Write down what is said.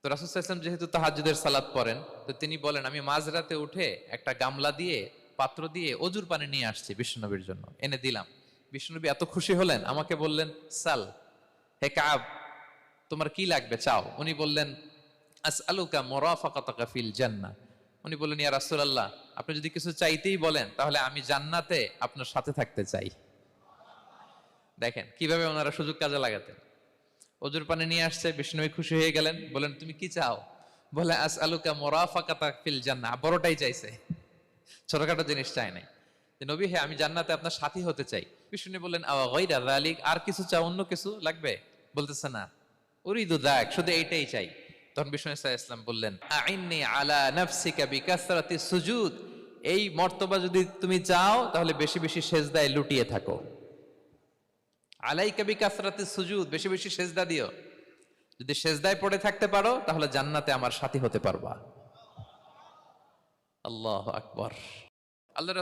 তো রাসূল সাল্লাল্লাহু আলাইহি ওয়াসাল্লাম যেহেতু তাহাজ্জুদের সালাত পড়েন, তো তিনি বলেন আমি মাঝরাতে উঠে একটা গামলা দিয়ে পাত্র দিয়ে অজুর পানি নিয়ে আসছি বিশ্বনবীর জন্য, এনে দিলাম। বিশ্বনবী এত খুশি হলেন, আমাকে বললেন সাল, হে কাব তোমার কি লাগবে চাও। উনি বললেন আসআলুকা মুরাফাকাতাকা ফিল জান্নাহ। উনি বললেন ইয়া রাসূলুল্লাহ, আপনি যদি কিছু চাইতেই বলেন তাহলে আমি জান্নাতে আপনার সাথে থাকতে চাই। দেখেন কিভাবে ওনারা সুযোগ কাজে লাগাতেন। অজুর পানি নিয়ে আসছে, বিষ্ণু খুশি হয়ে গেলেন, বলেন তুমি কি চাও? বলে আসআলুকা মুরাফাকাতা ফিল জান্নাহ, বড়টাই চাইছে, ছোটখাটো জিনিস চাই নাই। যে নবী হে আমি জান্নাতে আপনার সাথী হতে চাই। বিষ্ণু বললেন আওয়া গায়রা যালিক, আর কিছু চাও, অন্য কিছু লাগবে? বলতেছে না, উরিদু যাক, শুধু এইটাই চাই। তখন বিষ্ণু সাল্লাল্লাহু আলাইহি ওয়াসাল্লাম বললেন আইন্নি আলা নাফসিকা বিকাসরাতি সুজুদ, এই মর্তবা যদি তুমি চাও তাহলে বেশি বেশি সেজদায় লুটিয়ে থাকো। আলাইকা বিকাসরাতি সুজুদ, বেশি বেশি সেজদা দিও। যদি সেজদায় পড়ে থাকতে পারো তাহলে জান্নাতে আমার সাথী হতে পারবা। আল্লাহু আকবার। আল্লাহ